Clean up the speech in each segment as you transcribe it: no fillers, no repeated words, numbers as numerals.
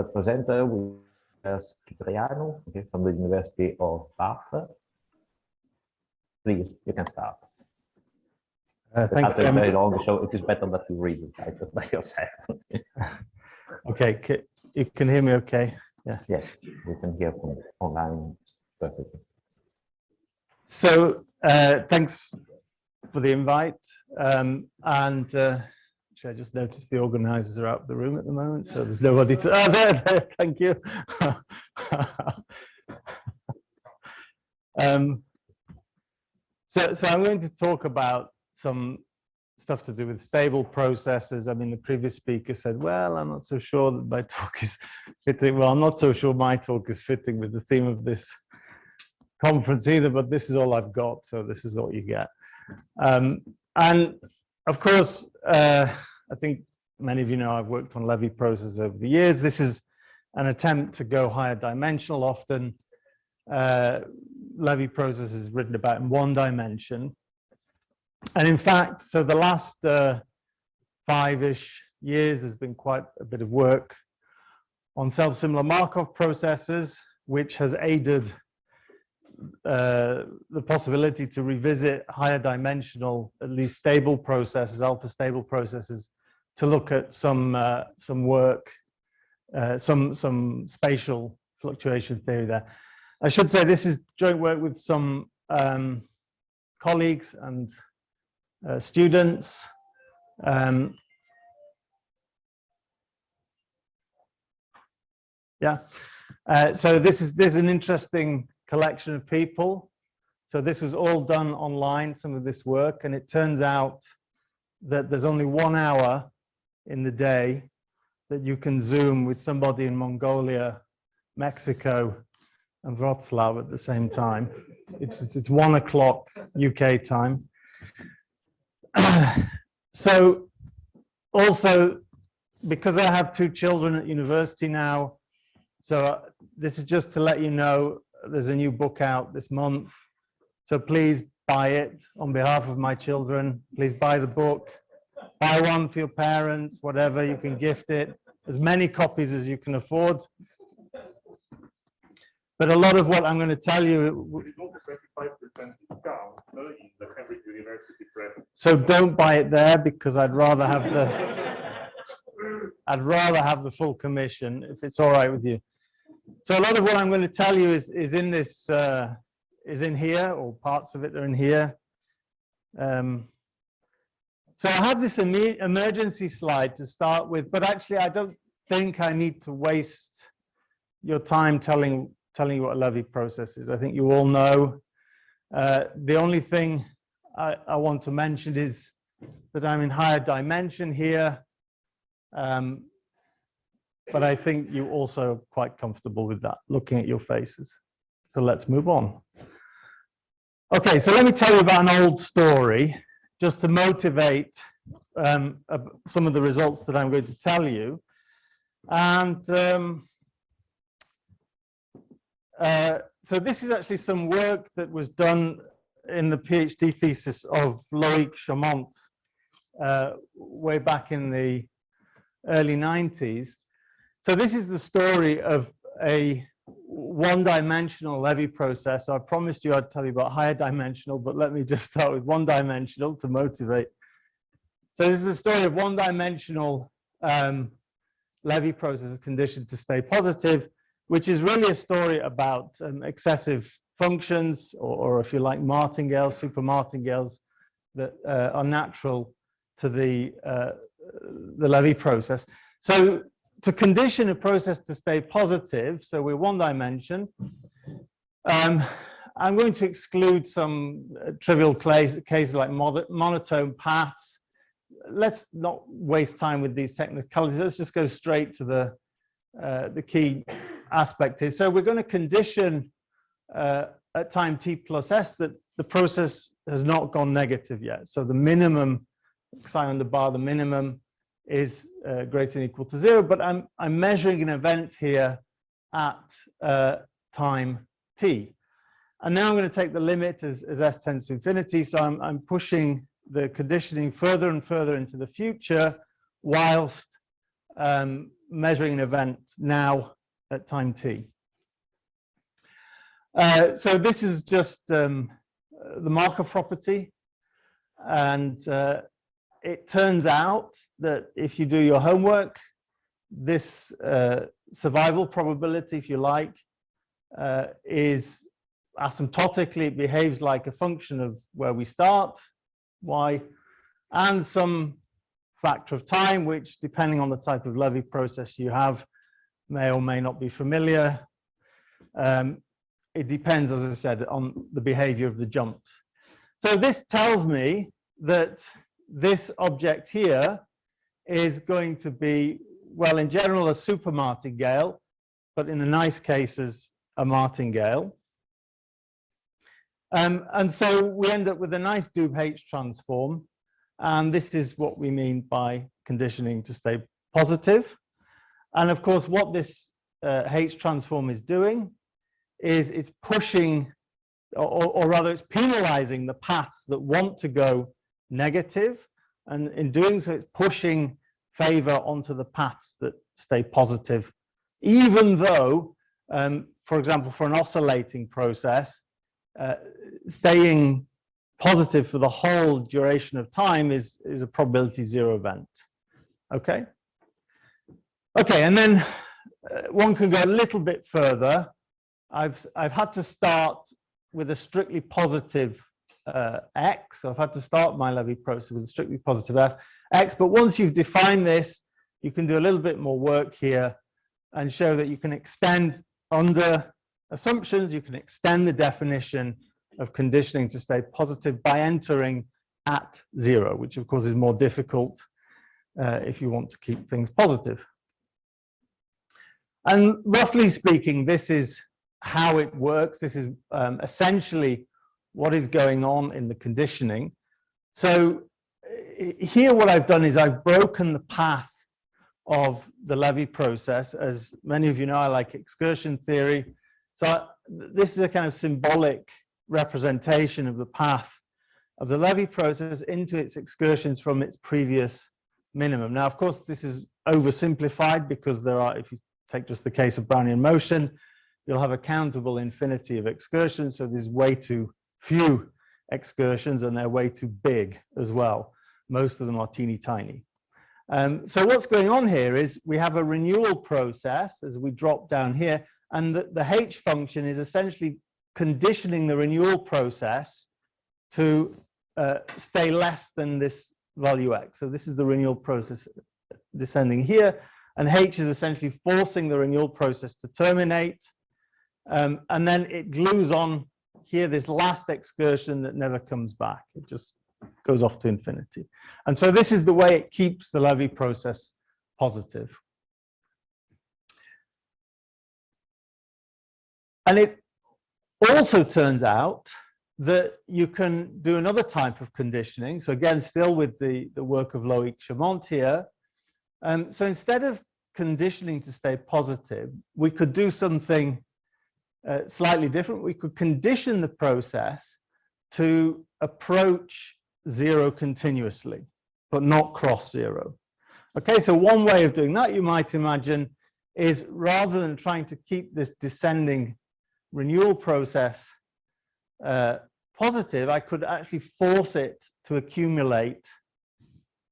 presenter with Andreas Kyprianou, from the University of Bath. Please, you can start. Thanks very long, so it is better that you read it by yourself. Okay, you can hear me okay? Yeah. Yes, we can hear from online perfectly. So thanks for the invite. Actually, I just noticed the organizers are out of the room at the moment, so there's nobody to. Oh, there, thank you. So I'm going to talk about some stuff to do with stable processes. I mean, the previous speaker said, well, I'm not so sure that my talk is fitting. Well, I'm not so sure my talk is fitting with the theme of this conference either, but this is all I've got, so this is what you get. And of course, I think many of you know I've worked on Levy processes over the years. This is an attempt to go higher dimensional. Often Levy process is written about in one dimension. And in fact, so the last 5-ish years, there's been quite a bit of work on self-similar Markov processes, which has aided the possibility to revisit higher dimensional, at least stable processes, alpha stable processes, to look at some work, some spatial fluctuation theory there. I should say this is joint work with some colleagues and students. So this is an interesting collection of people. So this was all done online, some of this work, and it turns out that there's only 1 hour in the day that you can Zoom with somebody in Mongolia, Mexico, and Wroclaw at the same time. It's 1 o'clock UK time. So also, because I have 2 children at university now, so this is just to let you know there's a new book out this month. So please buy it on behalf of my children. Please buy the book. Buy one for your parents, whatever, you can gift it. As many copies as you can afford. But a lot of what I'm going to tell you. It's also 25% discount in the Cambridge University Press. So don't buy it there, because I'd rather have the full commission, if it's all right with you. So a lot of what I'm going to tell you is in this is in here, or parts of it are in here. So I have this emergency slide to start with, but actually I don't think I need to waste your time telling you what a Levy process is. I think you all know. The only thing I want to mention is that I'm in higher dimension here. But I think you also are quite comfortable with that, looking at your faces. So let's move on. Okay, so let me tell you about an old story, just to motivate some of the results that I'm going to tell you. And so this is actually some work that was done in the PhD thesis of Loïc Chamont way back in the early 90s. So this is the story of a one-dimensional Levy process. So I promised you I'd tell you about higher dimensional, but let me just start with one-dimensional to motivate. So this is the story of one-dimensional Levy process conditioned to stay positive, which is really a story about excessive functions, or if you like, martingales, super martingales that are natural to the Levy process. So to condition a process to stay positive, so we're one dimension, I'm going to exclude some trivial cases like monotone paths. Let's not waste time with these technicalities. Let's just go straight to the key aspect here. So we're going to condition at time t plus s that the process has not gone negative yet. So the minimum, psi on the bar, the minimum is greater than or equal to 0, but I'm measuring an event here at time t. And now I'm going to take the limit as s tends to infinity. So I'm pushing the conditioning further and further into the future, whilst measuring an event now at time t. So this is just the Markov property, and it turns out that if you do your homework, this survival probability, if you like, is asymptotically, it behaves like a function of where we start, y, and some factor of time, which, depending on the type of Lévy process you have, may or may not be familiar. It depends, as I said, on the behavior of the jumps. So this tells me that this object here is going to be, well, in general, a super martingale, but in the nice cases, a martingale. And so we end up with a nice Doob-H transform. And this is what we mean by conditioning to stay positive. And of course, what this H transform is doing is it's pushing, or rather it's penalizing the paths that want to go negative. And in doing so, it's pushing favor onto the paths that stay positive, even though, for example, for an oscillating process, staying positive for the whole duration of time is a probability zero event. Okay. Okay, and then one can go a little bit further. I've had to start with a strictly positive x, so I've had to start my Lévy process with a strictly positive x, but once you've defined this, you can do a little bit more work here and show that you can extend under assumptions, you can extend the definition of conditioning to stay positive by entering at zero, which of course is more difficult if you want to keep things positive. And roughly speaking, this is how it works. This is essentially what is going on in the conditioning. So here what I've done is I've broken the path of the Lévy process. As many of you know, I like excursion theory. So this is a kind of symbolic representation of the path of the Lévy process into its excursions from its previous minimum. Now, of course, this is oversimplified because there are, if you take just the case of Brownian motion, you'll have a countable infinity of excursions. So there's way too few excursions and they're way too big as well. Most of them are teeny tiny. So what's going on here is we have a renewal process as we drop down here, and the H function is essentially conditioning the renewal process to stay less than this value x. So this is the renewal process descending here, and H is essentially forcing the renewal process to terminate, and then it glues on here this last excursion that never comes back. It just goes off to infinity. And so this is the way it keeps the Lévy process positive. And it also turns out that you can do another type of conditioning. So again, still with the work of Loic-Chamont here. So instead of conditioning to stay positive, we could do something slightly different. We could condition the process to approach zero continuously, but not cross zero. Okay, so one way of doing that, you might imagine, is rather than trying to keep this descending renewal process positive, I could actually force it to accumulate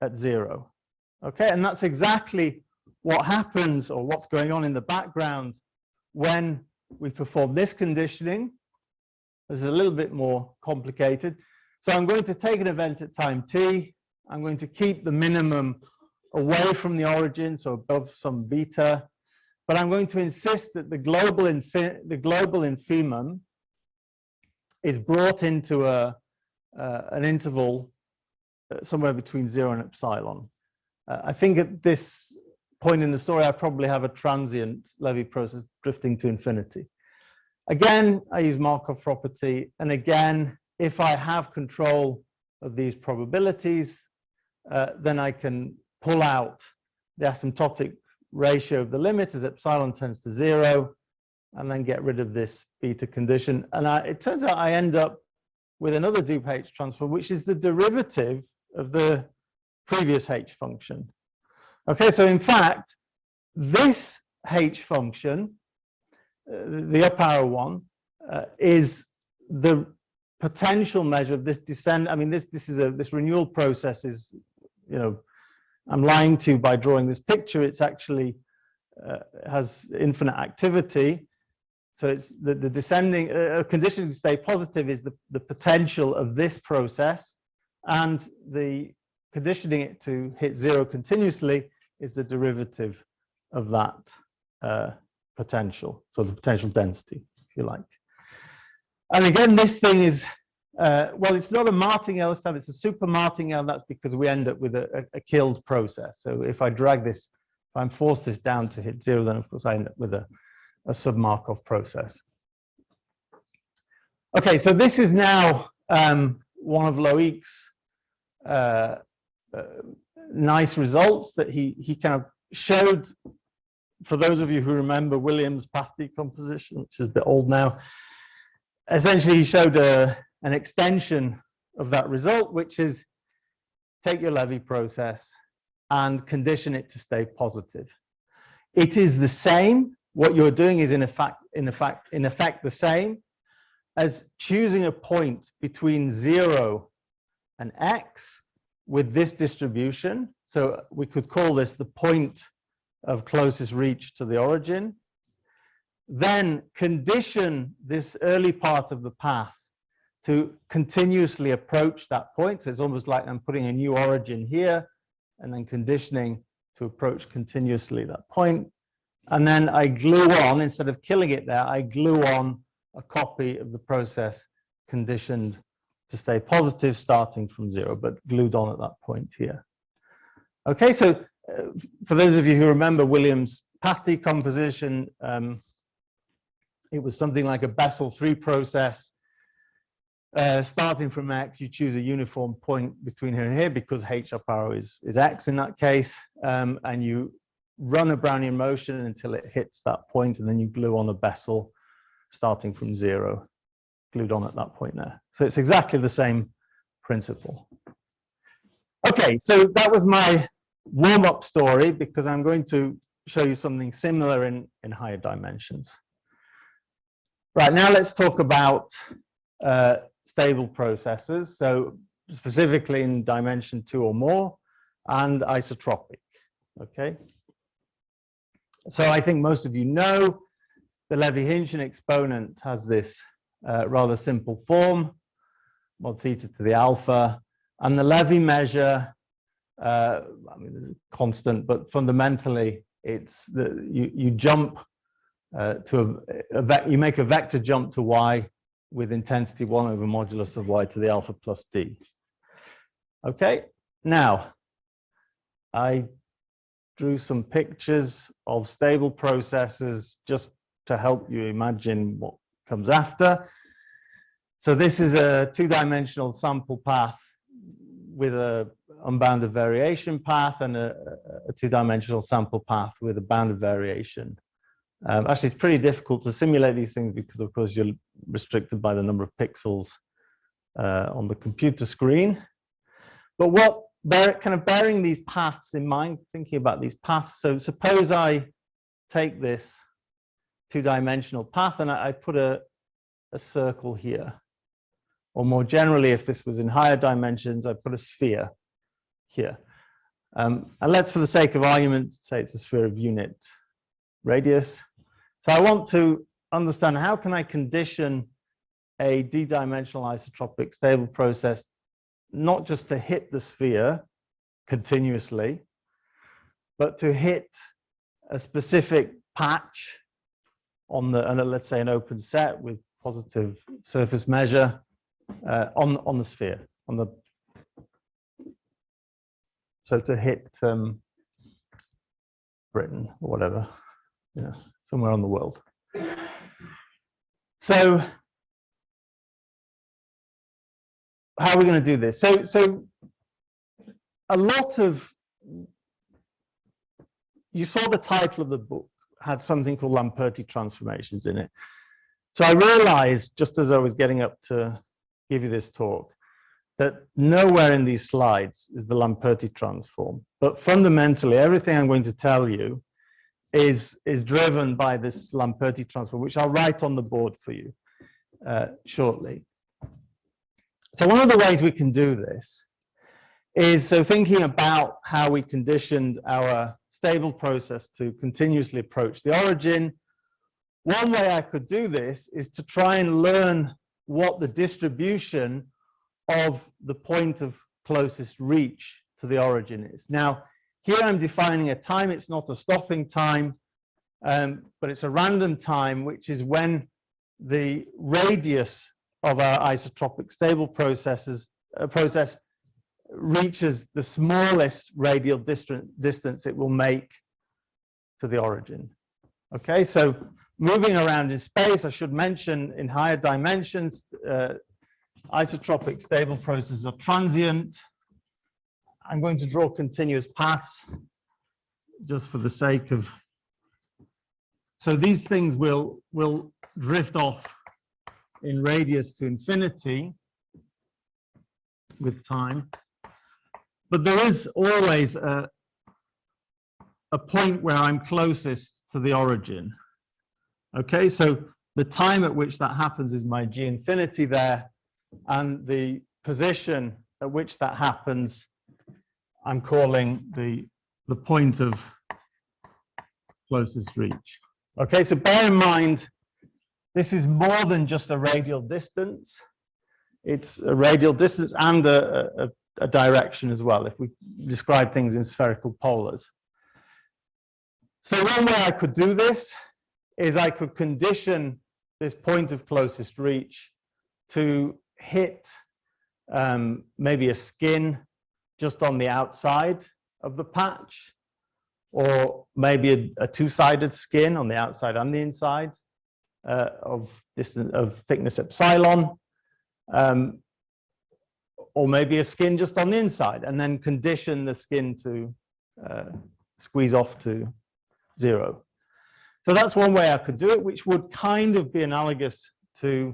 at zero. Okay, and that's exactly what happens, or what's going on in the background when we perform this conditioning. This is a little bit more complicated. So I'm going to take an event at time t. I'm going to keep the minimum away from the origin, so above some beta. But I'm going to insist that the global infimum is brought into an interval somewhere between 0 and epsilon. I think at this point in the story, I probably have a transient Lévy process drifting to infinity. Again, I use Markov property. And again, if I have control of these probabilities, then I can pull out the asymptotic ratio of the limit as epsilon tends to 0, and then get rid of this beta condition. And it turns out I end up with another Doob-H transform, which is the derivative of the previous H function. Okay, so in fact, this H function, the up arrow one, is the potential measure of this descent. I mean, this renewal process is, you know, I'm lying to you by drawing this picture. It's actually has infinite activity. So it's the descending conditioning to stay positive is the potential of this process, and the conditioning it to hit zero continuously is the derivative of that potential, so the potential density, if you like. And again, this thing is, well, it's not a martingale this time, it's a super martingale. That's because we end up with a killed process. So if I drag this, if I'm forced this down to hit zero, then of course I end up with a sub-Markov process. Okay, so this is now one of Loic's nice results that he kind of showed. For those of you who remember Williams' path decomposition, which is a bit old now, essentially he showed an extension of that result, which is take your Levy process and condition it to stay positive. It is the same. What you're doing is in effect the same as choosing a point between 0 and x with this distribution. So we could call this the point of closest reach to the origin. Then condition this early part of the path to continuously approach that point. So it's almost like I'm putting a new origin here and then conditioning to approach continuously that point. And then I glue on, instead of killing it there, I glue on a copy of the process conditioned to stay positive starting from 0, but glued on at that point here. Okay, so for those of you who remember Williams' path decomposition, it was something like a Bessel 3 process. Starting from x, you choose a uniform point between here and here because h up arrow is x in that case, and you run a Brownian motion until it hits that point, and then you glue on a Bessel starting from 0, glued on at that point there. So it's exactly the same principle. Okay, so that was my warm-up story, because I'm going to show you something similar in higher dimensions. Right, now let's talk about stable processes, so specifically in dimension 2 or more, and isotropic. Okay. So I think most of you know the Levy-Hinchon exponent has this rather simple form, mod theta to the alpha, and the Levy measure, I mean, it's constant, but fundamentally it's you jump to you make a vector jump to y with intensity 1 over modulus of y to the alpha plus d. Okay, now I drew some pictures of stable processes just to help you imagine what comes after. So this is a two-dimensional sample path with a unbounded variation path and a two-dimensional sample path with a bounded variation. Actually, it's pretty difficult to simulate these things because, of course, you're restricted by the number of pixels on the computer screen. But what, kind of bearing these paths in mind, thinking about these paths, so suppose I take this two-dimensional path and I put a circle here. Or more generally, if this was in higher dimensions, I put a sphere here. And let's, for the sake of argument, say it's a sphere of unit radius. So I want to understand, how can I condition a d-dimensional isotropic stable process not just to hit the sphere continuously, but to hit a specific patch on the, let's say, an open set with positive surface measure on the sphere, on the, so to hit Britain or whatever, somewhere on the world. So how are we going to do this? So a lot of, you saw the title of the book had something called Lamperti transformations in it. So I realized, just as I was getting up to give you this talk, that nowhere in these slides is the Lamperti transform. But fundamentally, everything I'm going to tell you is driven by this Lamperti transform, which I'll write on the board for you shortly. So one of the ways we can do this is, so thinking about how we conditioned our stable process to continuously approach the origin, one way I could do this is to try and learn what the distribution of the point of closest reach to the origin is. Now, here I'm defining a time. It's not a stopping time, but it's a random time, which is when the radius of our isotropic stable process reaches the smallest radial distance it will make to the origin. Okay, so moving around in space, I should mention in higher dimensions, isotropic stable processes are transient. I'm going to draw continuous paths just for the sake of, so these things will drift off in radius to infinity with time, but there is always a point where I'm closest to the origin. Okay, so the time at which that happens is my g infinity there, and the position at which that happens I'm calling the point of closest reach. Okay, so bear in mind, this is more than just a radial distance. It's a radial distance and a direction as well, if we describe things in spherical polars. So one way I could do this is I could condition this point of closest reach to hit maybe a skin just on the outside of the patch, or maybe a two-sided skin on the outside and the inside of thickness epsilon, or maybe a skin just on the inside, and then condition the skin to squeeze off to 0. So that's one way I could do it, which would kind of be analogous to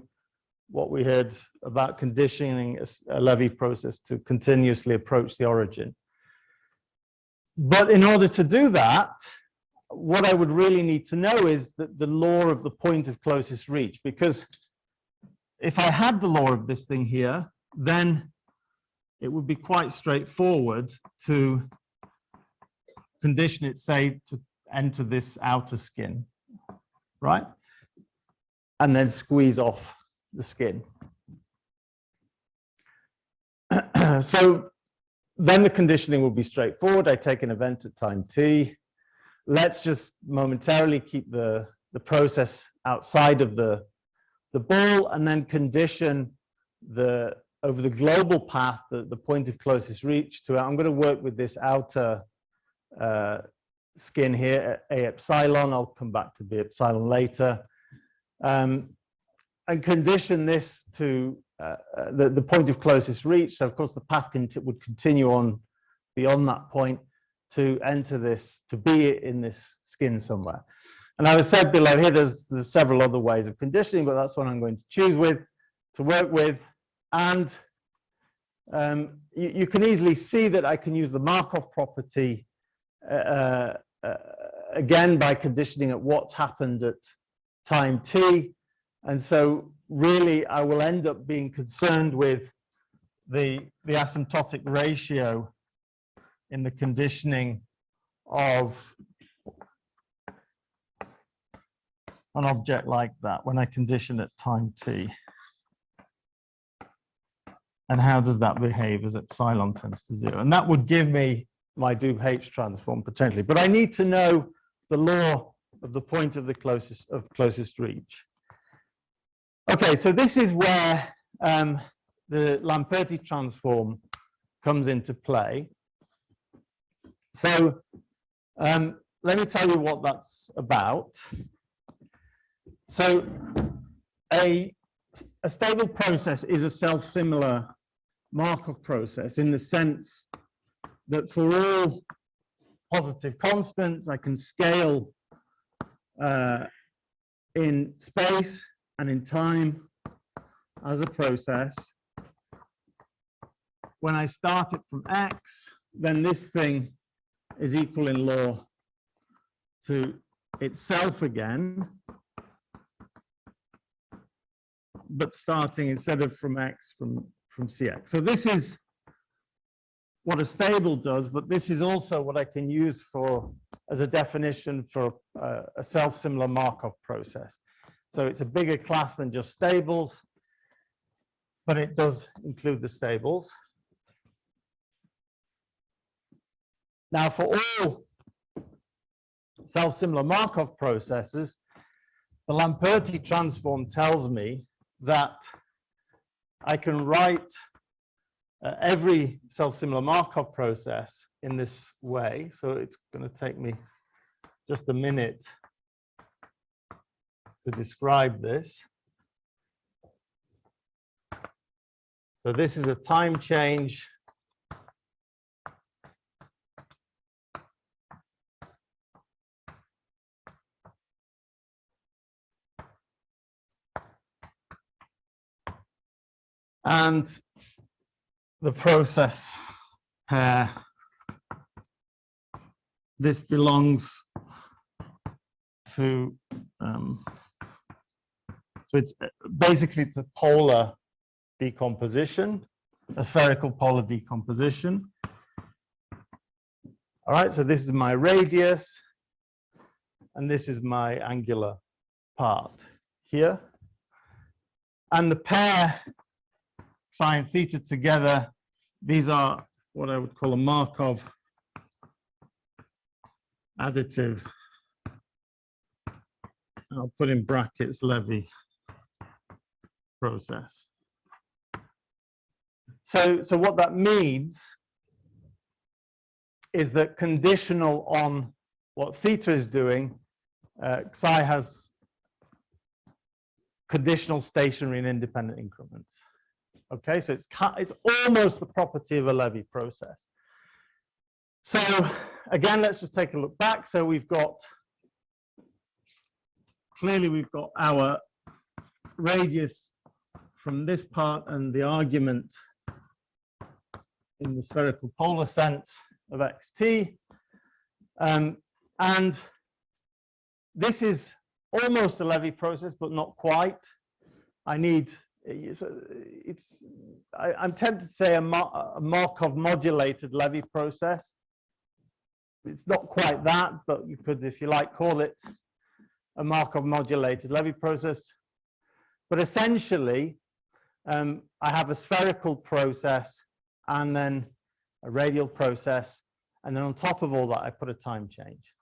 what we heard about conditioning a Levy process to continuously approach the origin. But in order to do that, what I would really need to know is the law of the point of closest reach, because if I had the law of this thing here, then it would be quite straightforward to condition it, say, to enter this outer skin, right? And then squeeze off the skin. So then the conditioning will be straightforward. I take an event at time t. Let's just momentarily keep the process outside of the ball, and then condition over the global path, the point of closest reach to it. I'm going to work with this outer skin here, A epsilon. I'll come back to B epsilon later. And condition this to the point of closest reach. So of course the path would continue on beyond that point to enter this, to be in this skin somewhere. And I said below here, there's several other ways of conditioning, but that's what I'm going to choose to work with. And you can easily see that I can use the Markov property again by conditioning at what's happened at time t. And so really I will end up being concerned with the asymptotic ratio in the conditioning of an object like that when I condition at time t. And how does that behave as epsilon tends to 0? And that would give me my Dubh transform potentially. But I need to know the law of the point of the closest reach. Okay, so this is where the Lamperti transform comes into play. So let me tell you what that's about. So a stable process is a self-similar Markov process in the sense that for all positive constants, I can scale in space and in time as a process. When I start it from x, then this thing is equal in law to itself again, but starting instead of from x from cx. So this is what a stable does, but this is also what I can use for as a definition for a self-similar Markov process. So it's a bigger class than just stables, but it does include the stables. Now, for all self-similar Markov processes, the Lamperti transform tells me that I can write every self-similar Markov process in this way. So it's going to take me just a minute to describe this. So this is a time change and the process pair. This belongs to, so it's basically the polar decomposition, a spherical polar decomposition. All right, so this is my radius, and this is my angular part here. And the pair sine theta together, these are what I would call a Markov additive. I'll put in brackets Levy process. So what that means is that conditional on what theta is doing, psi has conditional stationary and independent increments. Okay, so it's almost the property of a Levy process. So again, let's just take a look back. So we've got, clearly we've got our radius from this part and the argument in the spherical polar sense of xt. And this is almost a Levy process, but not quite. I need, I'm tempted to say a Markov modulated Levy process. It's not quite that, but you could, if you like, call it a Markov modulated Levy process. But essentially, I have a spherical process and then a radial process. And then on top of all that, I put a time change.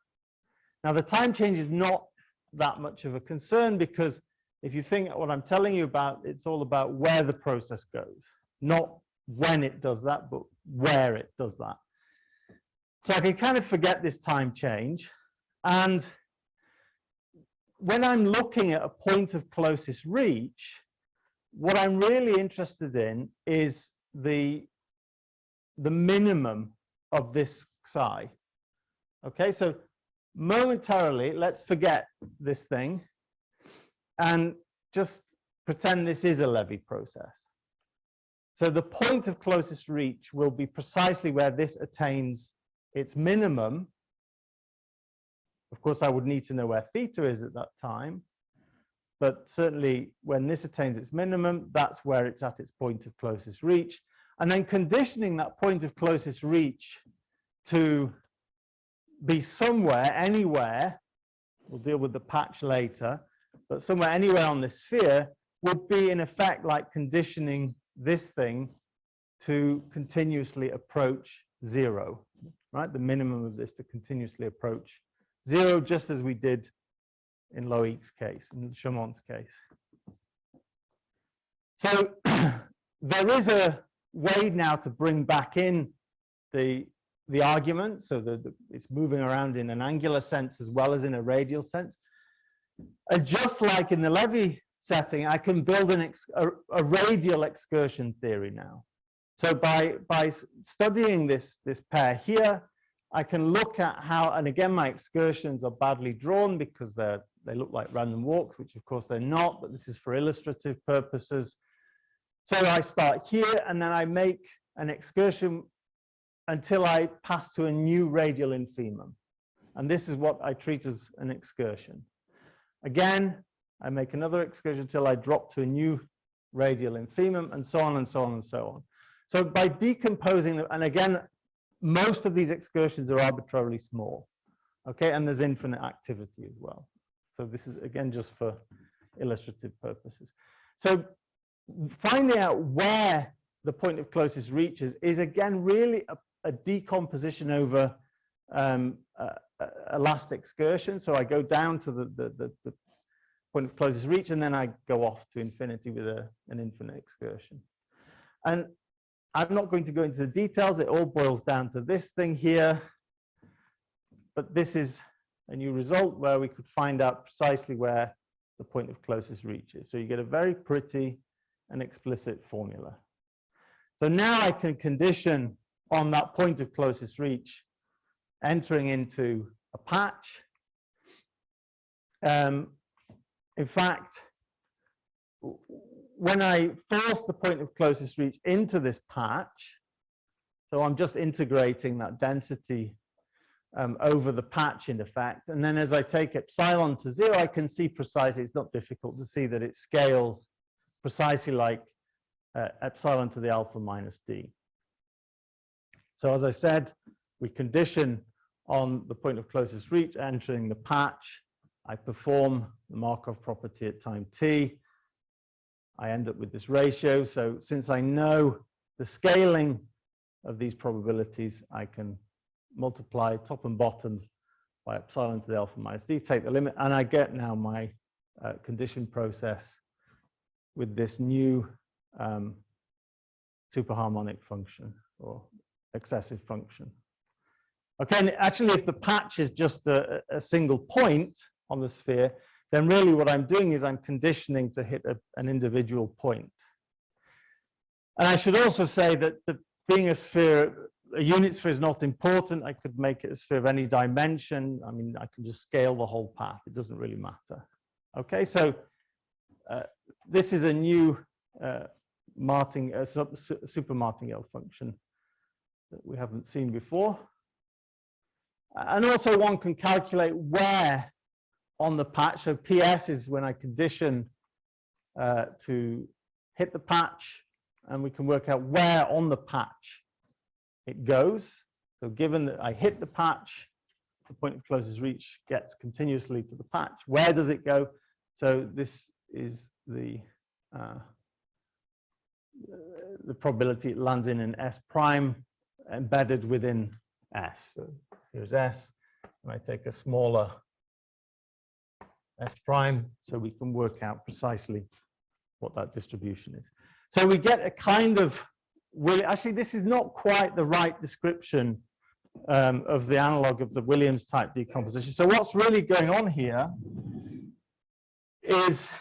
Now, the time change is not that much of a concern because if you think what I'm telling you about, it's all about where the process goes, not when it does that, but where it does that. So I can kind of forget this time change. And when I'm looking at a point of closest reach, what I'm really interested in is the minimum of this psi. Okay, so momentarily, let's forget this thing and just pretend this is a Levy process. So the point of closest reach will be precisely where this attains its minimum. Of course, I would need to know where theta is at that time, but certainly when this attains its minimum, that's where it's at its point of closest reach. And then conditioning that point of closest reach to be somewhere, anywhere, we'll deal with the patch later, but somewhere, anywhere on this sphere would be in effect like conditioning this thing to continuously approach 0, right? The minimum of this to continuously approach 0, just as we did in Loïc's case, in Chamont's case. So there is a way now to bring back in the argument so that it's moving around in an angular sense as well as in a radial sense. And just like in the Levy setting, I can build a radial excursion theory now. So by studying this pair here, I can look at how, and again, my excursions are badly drawn because they look like random walks, which of course they're not, but this is for illustrative purposes. So I start here and then I make an excursion until I pass to a new radial infimum. And this is what I treat as an excursion. Again, I make another excursion until I drop to a new radial infimum, and so on and so on and so on. So by decomposing them, and again, most of these excursions are arbitrarily small, okay, and there's infinite activity as well. So this is, again, just for illustrative purposes. So finding out where the point of closest reach is again, really a decomposition over a last excursion. So I go down to the point of closest reach, and then I go off to infinity with an infinite excursion. And I'm not going to go into the details. It all boils down to this thing here. But this is a new result where we could find out precisely where the point of closest reach is. So you get a very pretty and explicit formula. So now I can condition on that point of closest reach entering into a patch. In fact, when I force the point of closest reach into this patch, so I'm just integrating that density over the patch in effect, and then as I take epsilon to 0, I can see precisely, it's not difficult to see that it scales precisely like epsilon to the alpha minus d. So as I said, we condition on the point of closest reach entering the patch. I perform the Markov property at time t. I end up with this ratio. So since I know the scaling of these probabilities, I can multiply top and bottom by epsilon to the alpha minus d, take the limit, and I get now my condition process with this new superharmonic function or excessive function. Okay, and actually, if the patch is just a single point on the sphere, then really what I'm doing is I'm conditioning to hit an individual point. And I should also say that being a sphere, a unit sphere is not important. I could make it a sphere of any dimension. I mean, I can just scale the whole path. It doesn't really matter. Okay, so this is a new super martingale function that we haven't seen before. And also one can calculate where on the patch. So PS is when I condition to hit the patch, and we can work out where on the patch it goes. So given that I hit the patch, the point of closest reach gets continuously to the patch. Where does it go? So this is the probability it lands in an S prime embedded within S. So here's S, and I take a smaller S prime, so we can work out precisely what that distribution is. So we get a kind of, actually this is not quite the right description of the analog of the Williams type decomposition. So what's really going on here is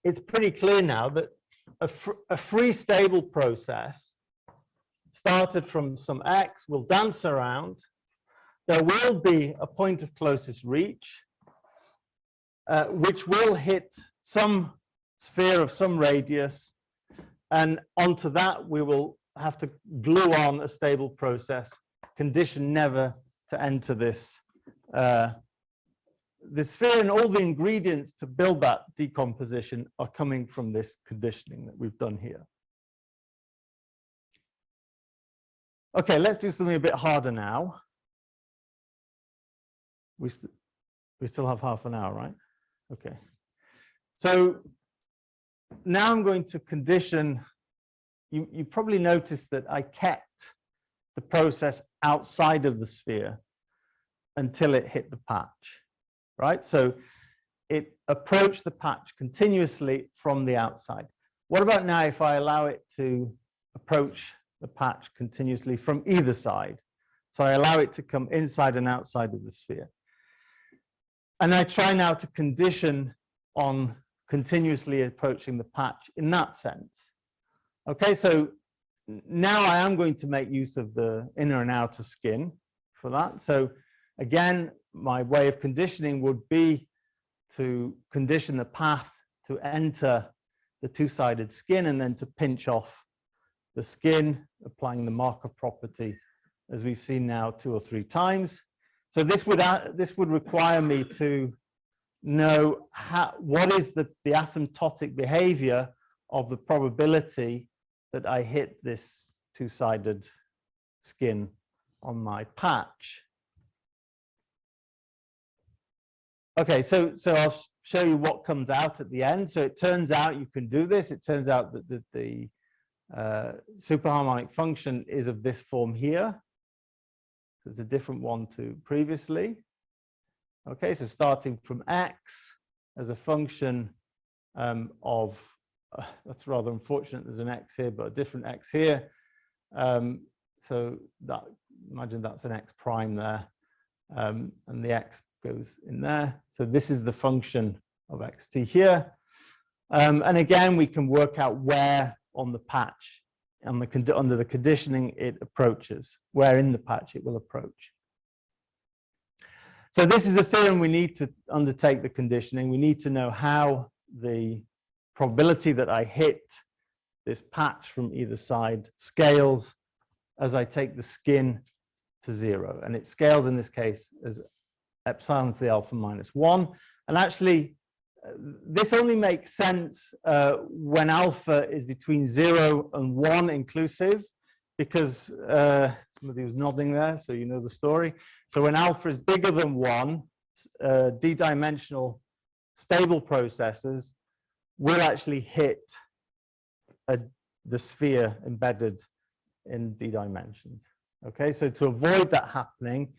it's pretty clear now that a free stable process started from some x will dance around. There will be a point of closest reach, which will hit some sphere of some radius, and onto that we will have to glue on a stable process, condition never to enter this this sphere, and all the ingredients to build that decomposition are coming from this conditioning that we've done here. Okay, let's do something a bit harder now. We still have half an hour, right? Okay. So now I'm going to condition. You probably noticed that I kept the process outside of the sphere until it hit the patch, right? So it approached the patch continuously from the outside. What about now if I allow it to approach the patch continuously from either side? So I allow it to come inside and outside of the sphere. And I try now to condition on continuously approaching the patch in that sense. Okay, so now I am going to make use of the inner and outer skin for that. So again, my way of conditioning would be to condition the path to enter the two-sided skin and then to pinch off the skin, applying the Markov property, as we've seen now 2 or 3 times. So this would require me to know what is the asymptotic behavior of the probability that I hit this two-sided skin on my patch. Okay, so I'll show you what comes out at the end. So it turns out you can do this. It turns out that the superharmonic function is of this form here. It's a different one to previously. Okay, so starting from x as a function of, that's rather unfortunate, there's an x here, but a different x here. So that, imagine that's an x prime there, and the x goes in there. So this is the function of xt here. And again, we can work out where on the patch, under the conditioning it approaches, where in the patch it will approach. So this is the theorem we need to undertake the conditioning. We need to know how the probability that I hit this patch from either side scales as I take the skin to 0. And it scales in this case as epsilon to the alpha minus 1. And actually, this only makes sense when alpha is between 0 and 1 inclusive, because somebody was nodding there, so you know the story. So when alpha is bigger than 1, d-dimensional stable processes will actually hit the sphere embedded in d dimensions. Okay, so to avoid that happening,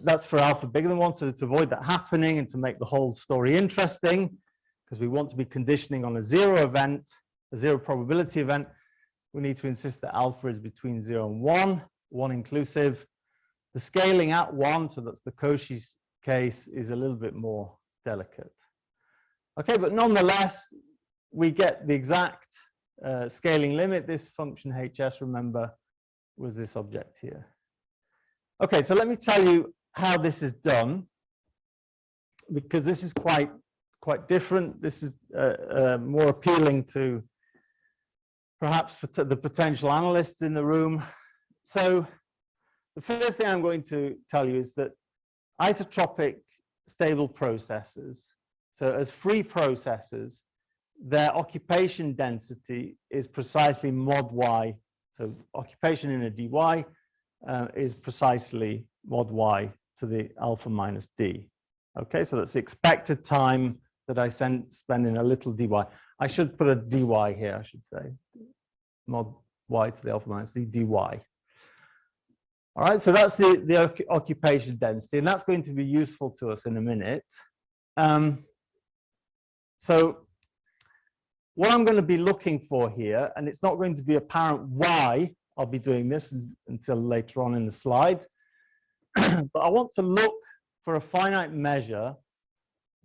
that's for alpha bigger than 1. So to avoid that happening and to make the whole story interesting, because we want to be conditioning on a 0 event, a 0 probability event, we need to insist that alpha is between 0 and 1 inclusive. The scaling at 1, so that's the Cauchy case, is a little bit more delicate. Okay, but nonetheless, we get the exact scaling limit. This function hs, remember, was this object here. Okay, so let me tell you how this is done, because this is quite different. This is more appealing to perhaps the potential analysts in the room. So the first thing I'm going to tell you is that isotropic stable processes, so as free processes, their occupation density is precisely mod y. So occupation in a dy is precisely mod y to the alpha minus d. Okay, so that's the expected time that I spend in a little dy. I should put a dy here, I should say. Mod y to the alpha minus d dy. All right, so that's the occupation density, and that's going to be useful to us in a minute. So what I'm going to be looking for here, and it's not going to be apparent why I'll be doing this until later on in the slide, but I want to look for a finite measure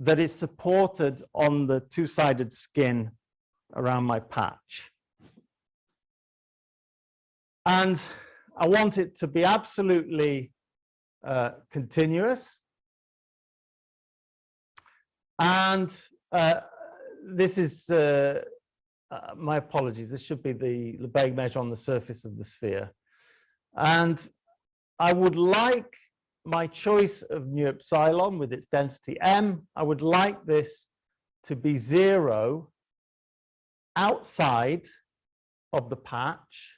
that is supported on the two-sided skin around my patch. And I want it to be absolutely continuous. And this is, my apologies, this should be the Lebesgue measure on the surface of the sphere. And I would like my choice of mu epsilon with its density m, I would like this to be 0 outside of the patch.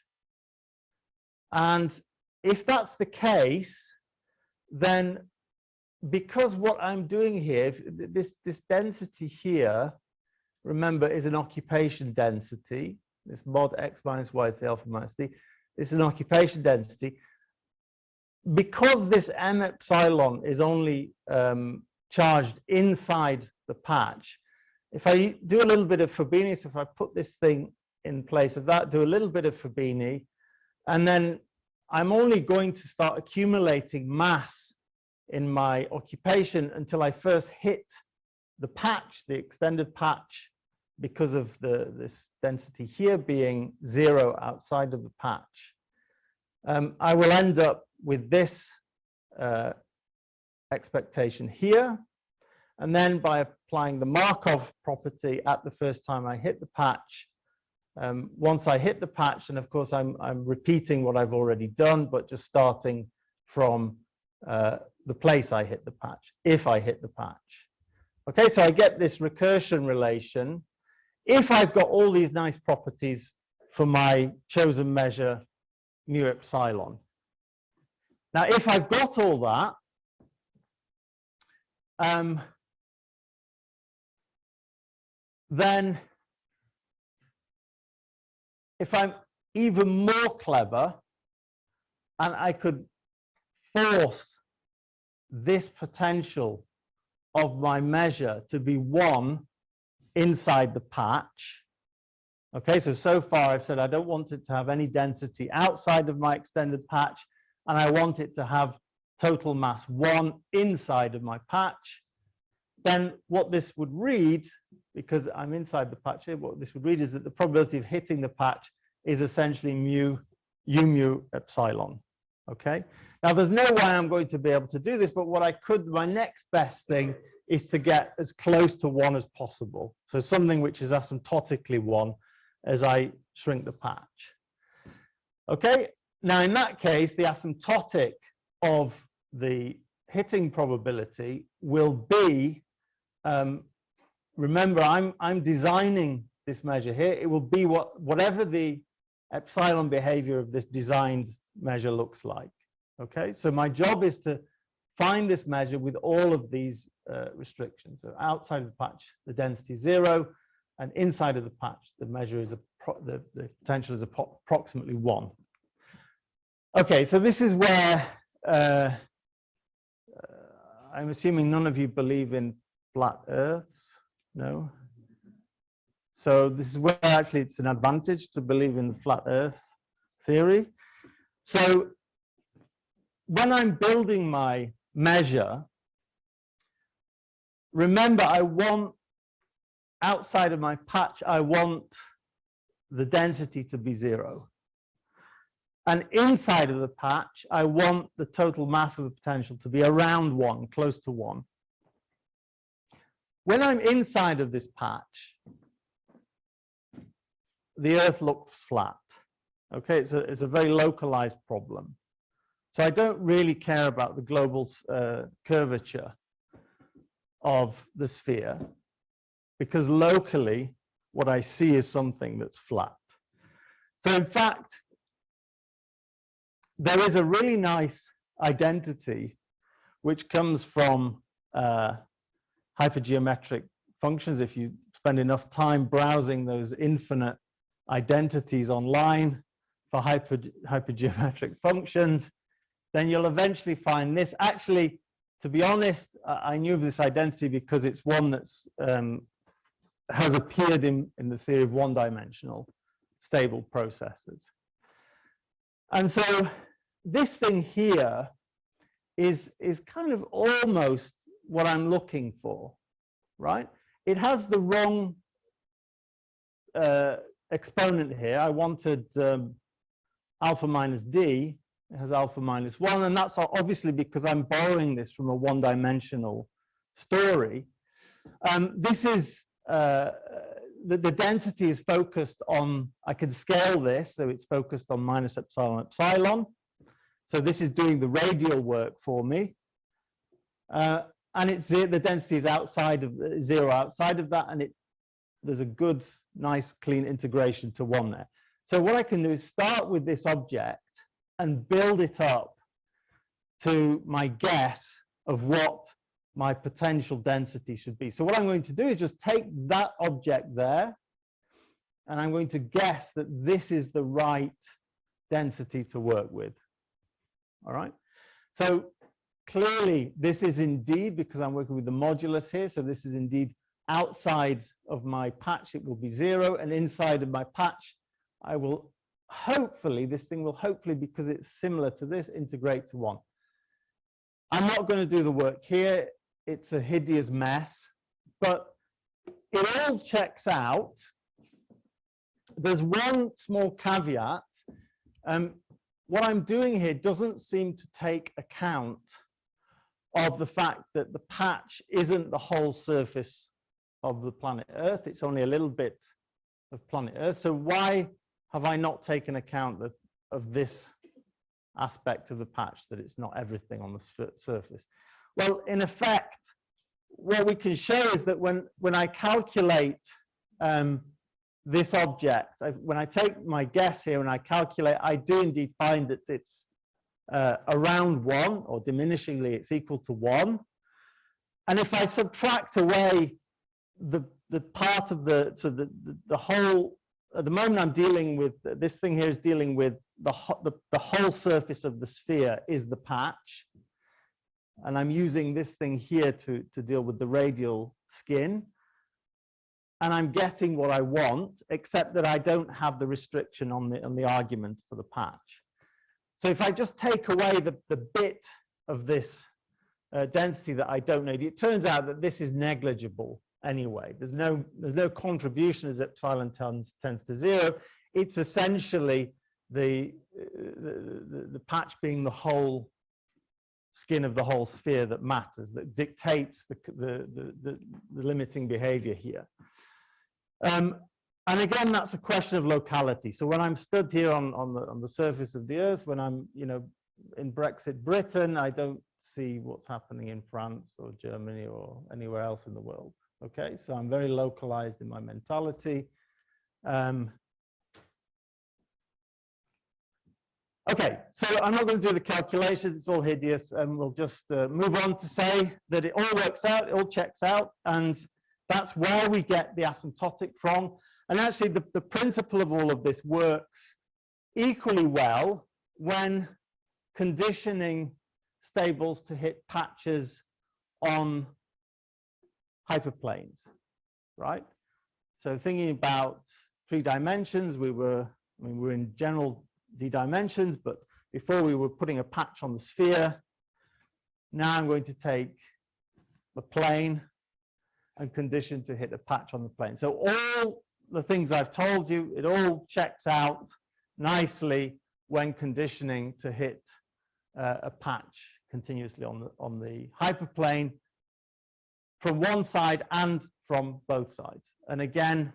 And if that's the case, then because what I'm doing here, this density here, remember, is an occupation density, this mod x minus y to the alpha minus d, is an occupation density. Because this m epsilon is only charged inside the patch, if I do a little bit of Fabini, so if I put this thing in place of that, do a little bit of Fabini, and then I'm only going to start accumulating mass in my occupation until I first hit the patch, the extended patch, because of this density here being 0 outside of the patch. I will end up with this expectation here. And then by applying the Markov property at the first time I hit the patch, Once I hit the patch, and of course I'm repeating what I've already done, but just starting from the place I hit the patch, if I hit the patch. Okay, so I get this recursion relation if I've got all these nice properties for my chosen measure mu epsilon. Now, if I've got all that, then if I'm even more clever and I could force this potential of my measure to be 1 inside the patch. Okay, so far I've said I don't want it to have any density outside of my extended patch, and I want it to have total mass 1 inside of my patch. Then what this would read, because I'm inside the patch here, what this would read is that the probability of hitting the patch is essentially mu epsilon. Okay, now there's no way I'm going to be able to do this, but what I could, my next best thing is to get as close to 1 as possible. So something which is asymptotically 1 as I shrink the patch. Okay, now in that case, the asymptotic of the hitting probability will be, remember, I'm designing this measure here. It will be whatever the epsilon behavior of this designed measure looks like. Okay, so my job is to find this measure with all of these restrictions. So outside of the patch, the density is 0, and inside of the patch, the measure is the potential is approximately 1. Okay, so this is where I'm assuming none of you believe in flat Earths. No. So this is where actually it's an advantage to believe in the flat Earth theory. So when I'm building my measure, remember, I want outside of my patch, I want the density to be 0. And inside of the patch, I want the total mass of the potential to be around 1, close to 1. When I'm inside of this patch, the Earth looks flat. Okay, it's a very localized problem. So I don't really care about the global curvature of the sphere, because locally what I see is something that's flat. So in fact, there is a really nice identity which comes from hypergeometric functions. If you spend enough time browsing those infinite identities online for hypergeometric functions, then you'll eventually find this. Actually, to be honest, I knew of this identity because it's one that's has appeared in the theory of one-dimensional stable processes. And so this thing here is kind of almost what I'm looking for, right? It has the wrong exponent here. I wanted alpha minus d. It has alpha minus 1, and that's obviously because I'm borrowing this from a one-dimensional story. This is the density is focused on, I can scale this, so it's focused on minus epsilon epsilon. So this is doing the radial work for me. And it's the density is outside of 0 outside of that, and there's a good, nice, clean integration to 1 there. So what I can do is start with this object and build it up to my guess of what my potential density should be. So what I'm going to do is just take that object there, and I'm going to guess that this is the right density to work with. All right. So clearly this is indeed, because I'm working with the modulus here, so this is indeed outside of my patch, it will be 0, and inside of my patch, I will hopefully, this thing will hopefully, because it's similar to this, integrate to 1. I'm not going to do the work here. It's a hideous mess, but it all checks out. There's one small caveat. What I'm doing here doesn't seem to take account of the fact that the patch isn't the whole surface of the planet Earth. It's only a little bit of planet Earth. So why have I not taken account of this aspect of the patch, that it's not everything on the surface? Well, in effect, what we can show is that when I calculate this object, when I take my guess here and I calculate, I do indeed find that it's around 1, or diminishingly it's equal to 1. And if I subtract away the part of the whole, at the moment I'm dealing with, this thing here is dealing with the whole surface of the sphere is the patch. And I'm using this thing here to deal with the radial skin. And I'm getting what I want, except that I don't have the restriction on the argument for the patch. So if I just take away the bit of this density that I don't need, it turns out that this is negligible anyway. There's no contribution as epsilon tends to 0. It's essentially the patch being the whole skin of the whole sphere that matters, that dictates the limiting behavior here. And again, that's a question of locality. So when I'm stood here on the surface of the Earth, when I'm, in Brexit Britain, I don't see what's happening in France or Germany or anywhere else in the world. Okay, so I'm very localized in my mentality. Okay, so I'm not going to do the calculations, it's all hideous, and we'll just move on to say that it all works out, it all checks out, and that's where we get the asymptotic from. And actually, the principle of all of this works equally well when conditioning stables to hit patches on hyperplanes, right? So thinking about 3 dimensions, we're in general d dimensions, but before we were putting a patch on the sphere. Now I'm going to take the plane and condition to hit a patch on the plane. So all the things I've told you, it all checks out nicely when conditioning to hit a patch continuously on the hyperplane from one side and from both sides. And again,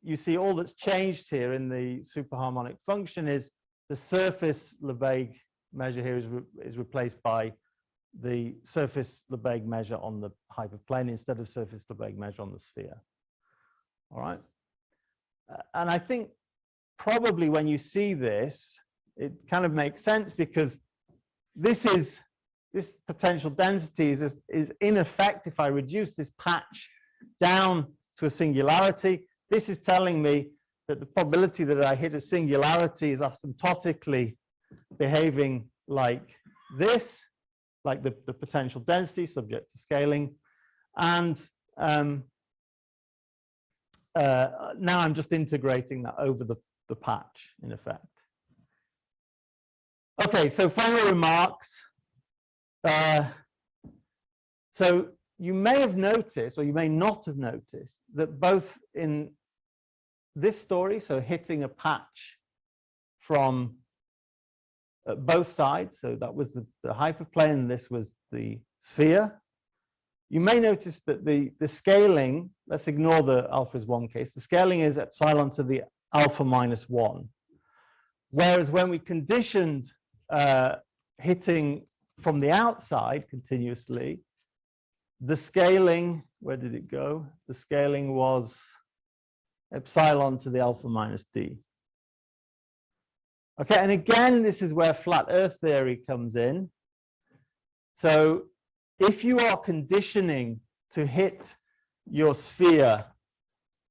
you see all that's changed here in the superharmonic function is the surface Lebesgue measure here is replaced by the surface Lebesgue measure on the hyperplane instead of surface Lebesgue measure on the sphere. All right. And I think probably when you see this, it kind of makes sense, because this potential density is in effect, if I reduce this patch down to a singularity, this is telling me that the probability that I hit a singularity is asymptotically behaving like this, like the potential density subject to scaling. And now I'm just integrating that over the patch, in effect. Okay, so final remarks. So you may have noticed, or you may not have noticed, that both in this story, so hitting a patch from both sides, so that was the hyperplane, and this was the sphere. You may notice that the scaling, let's ignore the alpha is 1 case, the scaling is epsilon to the alpha minus 1. Whereas when we conditioned hitting from the outside continuously, the scaling, where did it go? The scaling was epsilon to the alpha minus d. Okay, and again, this is where flat Earth theory comes in. So if you are conditioning to hit your sphere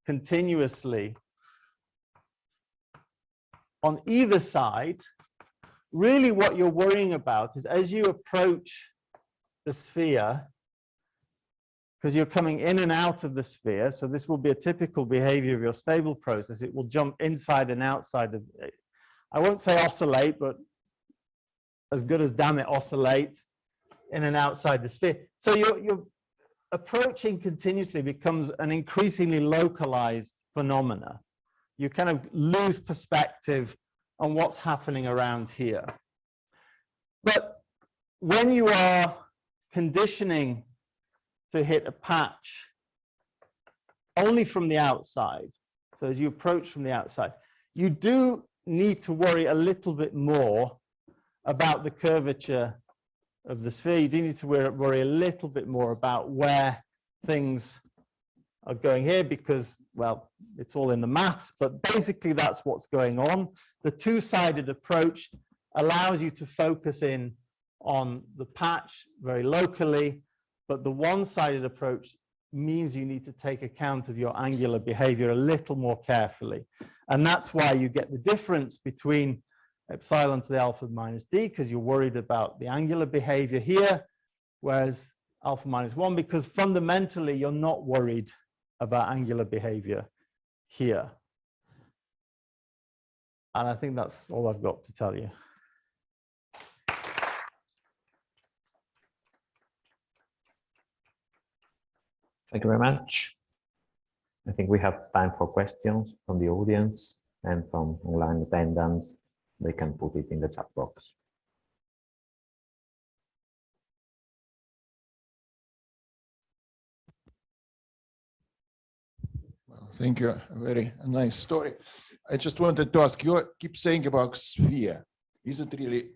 continuously on either side, really what you're worrying about is as you approach the sphere, because you're coming in and out of the sphere, so this will be a typical behavior of your stable process. It will jump inside and outside of it. I won't say oscillate, but as good as damn it, oscillate in and outside the sphere. So you're approaching continuously becomes an increasingly localized phenomena. You kind of lose perspective on what's happening around here. But when you are conditioning to hit a patch only from the outside, So as you approach from the outside, you do need to worry a little bit more about the curvature of the sphere. You do need to worry a little bit more about where things are going here because, well, it's all in the maths, but basically that's what's going on. The two-sided approach allows you to focus in on the patch very locally, but the one-sided approach means you need to take account of your angular behavior a little more carefully. And that's why you get the difference between epsilon to the alpha minus d, because you're worried about the angular behavior here, whereas alpha minus 1, because fundamentally you're not worried about angular behavior here. And I think that's all I've got to tell you. Thank you very much. I think we have time for questions from the audience and from online attendants. They can put it in the chat box. Well, thank you. A very nice story. I just wanted to ask, you keep saying about sphere. Is it really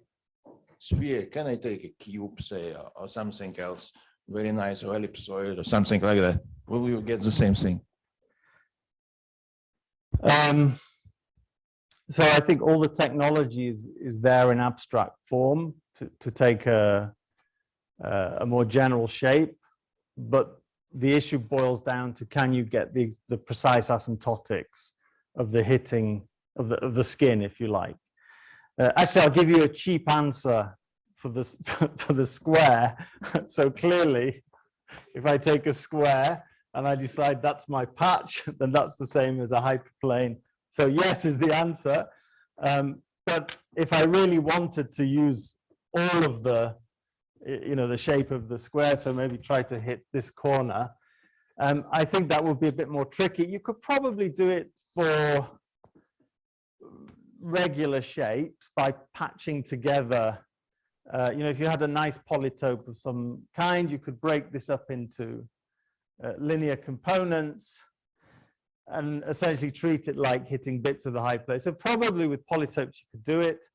sphere? Can I take a cube, say, or something else very nice, or ellipsoid or something like that? Will you get the same thing? So I think all the technology is there in abstract form to take a more general shape, but the issue boils down to, can you get the precise asymptotics of the hitting of the skin, if you like. Actually, I'll give you a cheap answer for the square. So clearly, if I take a square and I decide that's my patch, then that's the same as a hyperplane. So yes is the answer. But if I really wanted to use all of the, the shape of the square, so maybe try to hit this corner, I think that would be a bit more tricky. You could probably do it for regular shapes by patching together. If you had a nice polytope of some kind, you could break this up into linear components and essentially treat it like hitting bits of the hyperplane. So probably with polytopes you could do it.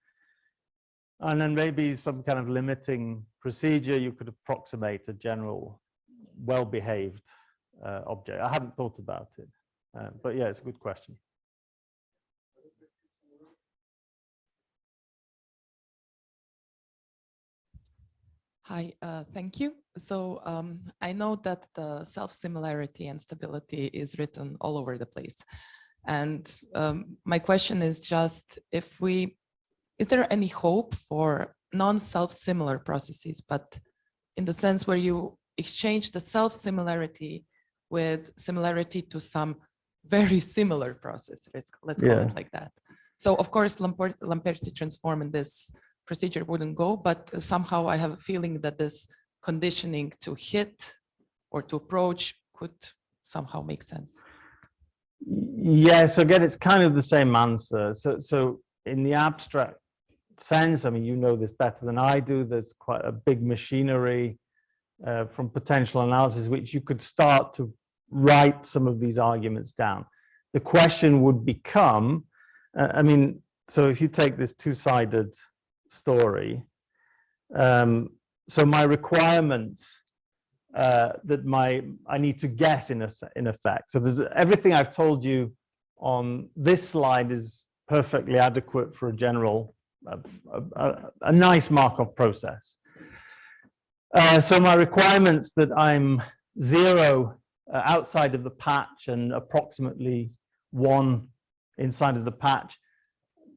And then maybe some kind of limiting procedure, you could approximate a general well-behaved object. I hadn't thought about it, but yeah, it's a good question. Hi, thank you. So I know that the self-similarity and stability is written all over the place. And my question is just, is there any hope for non-self-similar processes, but in the sense where you exchange the self-similarity with similarity to some very similar process, let's call it like that. So of course, Lamperti transform in this procedure wouldn't go, but somehow I have a feeling that this conditioning to hit or to approach could somehow make sense. Yes, again, it's kind of the same answer. So in the abstract sense, I mean, you know this better than I do, there's quite a big machinery from potential analysis, which you could start to write some of these arguments down. The question would become, so if you take this two-sided story, so my requirements that I need to guess in effect. So there's everything I've told you on this slide is perfectly adequate for a general, a nice Markov process. So my requirements that I'm 0 outside of the patch and approximately 1 inside of the patch,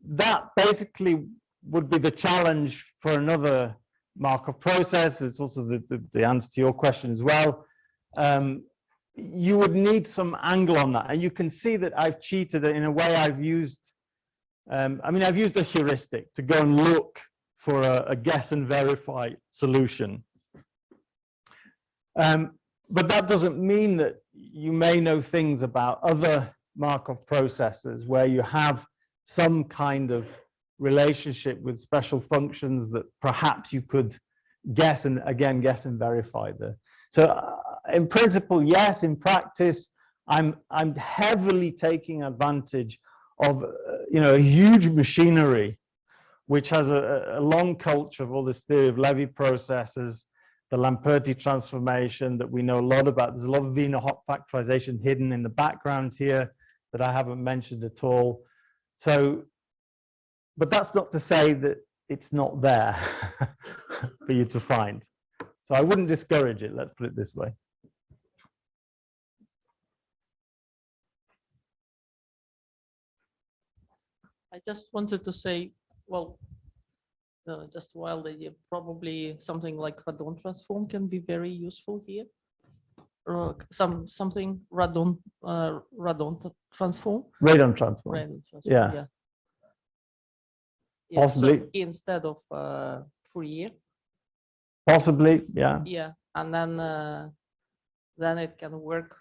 that basically would be the challenge for another Markov process. It's also the answer to your question as well. You would need some angle on that. And you can see that I've cheated in a way. I've used, I've used a heuristic to go and look for a guess and verify solution. But that doesn't mean that you may know things about other Markov processes where you have some kind of relationship with special functions that perhaps you could guess and again guess and verify. So in principle, yes. In practice, I'm heavily taking advantage of a huge machinery which has a long culture of all this theory of Levy processes, the Lamperti transformation that we know a lot about. There's a lot of Wiener hot factorization hidden in the background here that I haven't mentioned at all. So, but that's not to say that it's not there for you to find. So I wouldn't discourage it, let's put it this way. I just wanted to say, well, just while probably something like radon transform can be very useful here. Or something radon transform. Radon transform. Radon transform, Yeah. Yeah, Possibly. so instead of Fourier. Possibly, yeah. Yeah, and then it can work,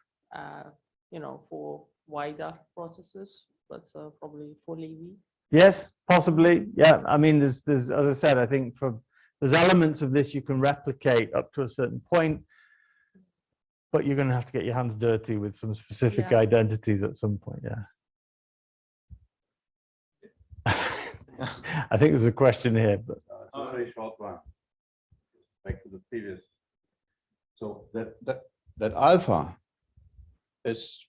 for wider processes, but probably for Levy. Yes, possibly. Yeah, I mean, there's as I said, I think there's elements of this you can replicate up to a certain point, but you're going to have to get your hands dirty with some specific identities at some point. Yeah. I think there's a question here, but it's a very short one. Back to the previous. So that alpha is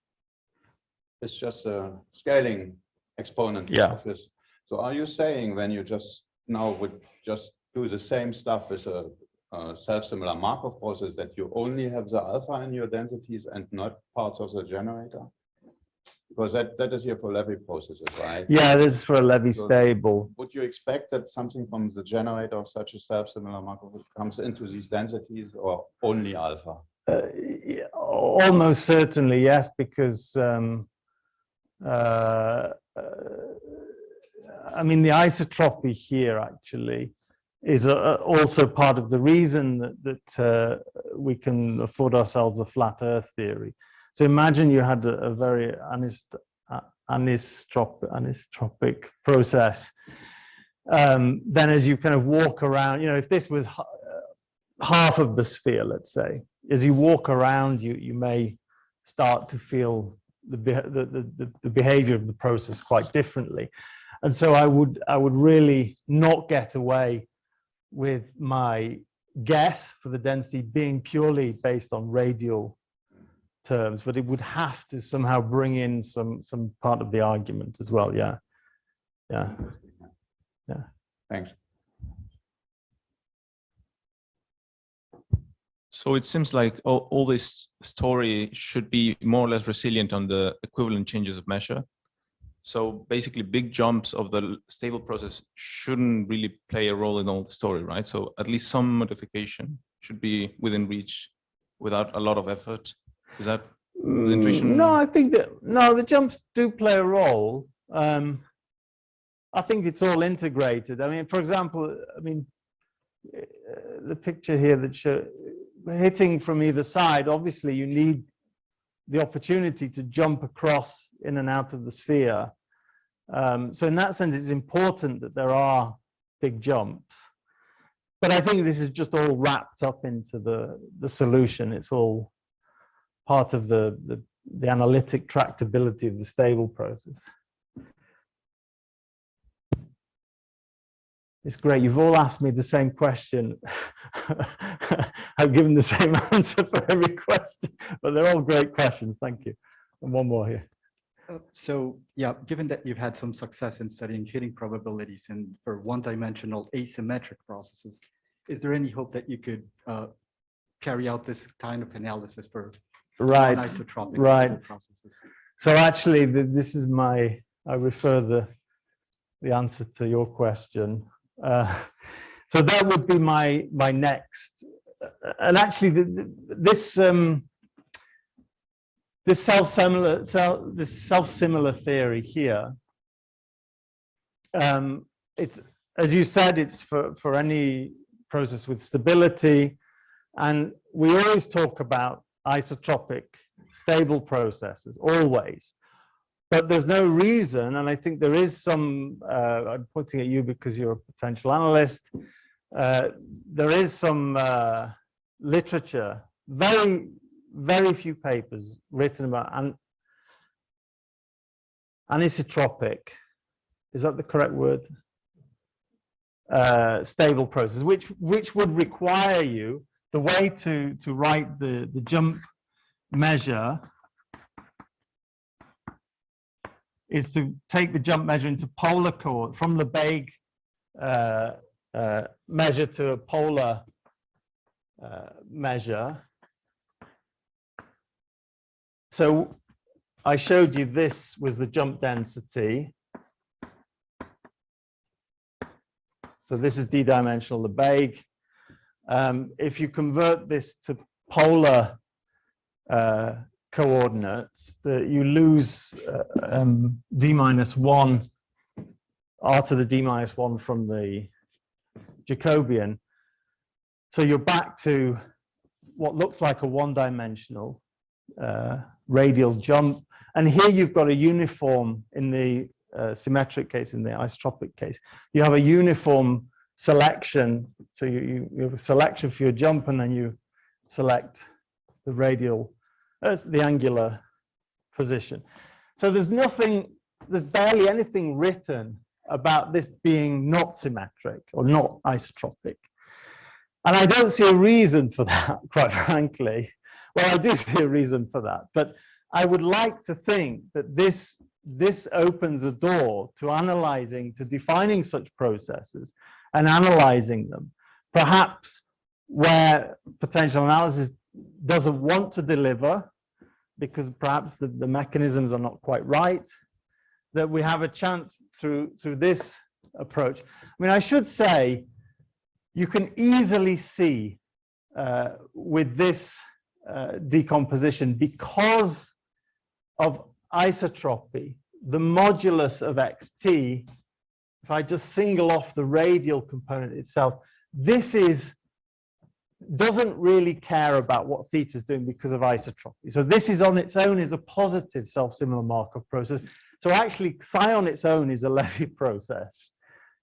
just a scaling exponent of this. So are you saying when you just now would just do the same stuff with a self-similar Markov process that you only have the alpha in your densities and not parts of the generator? Because that is here for Levy processes, right? Yeah, this is for a Levy stable. Would you expect that something from the generator of such a self-similar Markov comes into these densities, or only alpha? Yeah, almost certainly, yes, because I mean, the isotropy here actually is also part of the reason that we can afford ourselves a flat Earth theory. So imagine you had a very anisotropic process. Then as you kind of walk around, if this was half of the sphere, let's say, as you walk around, you may start to feel the behavior of the process quite differently. And so I would really not get away with my guess for the density being purely based on radial terms, but it would have to somehow bring in some part of the argument as well. Yeah. Thanks. So it seems like all this story should be more or less resilient on the equivalent changes of measure. So basically big jumps of the stable process shouldn't really play a role in all the story, right? So at least some modification should be within reach without a lot of effort. Is that the intuition? No, I think that, no, the jumps do play a role. I think it's all integrated. I mean, for example, the picture here that shows hitting from either side, obviously you need the opportunity to jump across in and out of the sphere. So in that sense, it's important that there are big jumps. But I think this is just all wrapped up into the solution. It's all part of the analytic tractability of the stable process. It's great. You've all asked me the same question. I've given the same answer for every question, but they're all great questions. Thank you. And one more here. So yeah, given that you've had some success in studying hitting probabilities and for one-dimensional asymmetric processes, is there any hope that you could carry out this kind of analysis for isotropic processes? So actually, this is I refer the answer to your question. So that would be my next, and actually this self-similar theory here, it's, as you said, it's for any process with stability, and we always talk about isotropic stable processes, always. But there's no reason, and I think there is some, I'm pointing at you because you're a potential analyst, there is some literature, very few papers written about anisotropic, is that the correct word? Stable process, which would require you, the way to write the jump measure is to take the jump measure into polar coordinate from the Lebesgue measure to a polar measure. So I showed you this was the jump density. So this is d-dimensional Lebesgue. If you convert this to polar coordinates, you lose d-1 r to the d-1 from the Jacobian. So you're back to what looks like a one-dimensional radial jump. And here you've got a uniform in the symmetric case, in the isotropic case. You have a uniform selection. So you have a selection for your jump, and then you select the radial, the angular position. So there's barely anything written about this being not symmetric or not isotropic. And I don't see a reason for that, quite frankly. Well, I do see a reason for that, but I would like to think that this opens a door to analyzing, to defining such processes and analyzing them, perhaps where potential analysis doesn't want to deliver because perhaps the mechanisms are not quite right, that we have a chance through this approach. I mean, I should say, you can easily see with this decomposition, because of isotropy, the modulus of xt, if I just single off the radial component itself, this doesn't really care about what theta is doing because of isotropy. So this is on its own is a positive self-similar Markov process. So actually, psi on its own is a Levy process.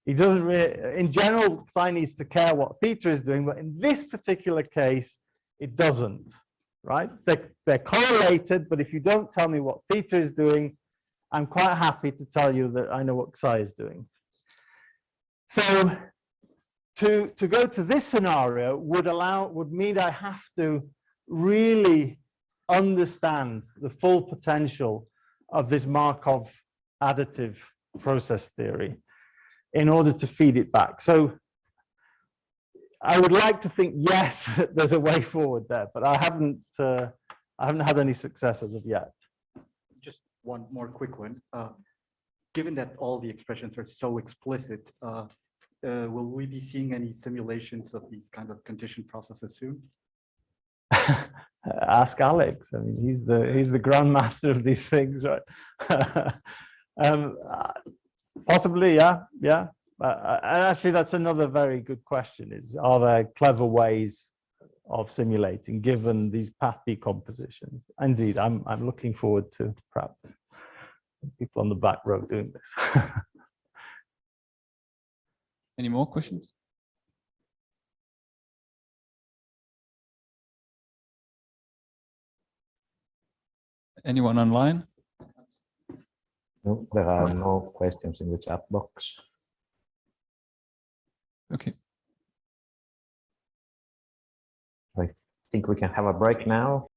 He doesn't really, in general, psi needs to care what theta is doing, but in this particular case, it doesn't, right? They're correlated, but if you don't tell me what theta is doing, I'm quite happy to tell you that I know what psi is doing. So to go to this scenario would mean I have to really understand the full potential of this Markov additive process theory in order to feed it back. So I would like to think, yes, there's a way forward there, but I haven't had any success as of yet. Just one more quick one. Given that all the expressions are so explicit, will we be seeing any simulations of these kind of conditioned processes soon? Ask Alex. I mean, he's the grandmaster of these things, right? Possibly, yeah. Actually, that's another very good question: are there clever ways of simulating given these path decompositions? Indeed, I'm looking forward to perhaps people on the back row doing this. Any more questions? Anyone online? No, there are no questions in the chat box. Okay. I think we can have a break now.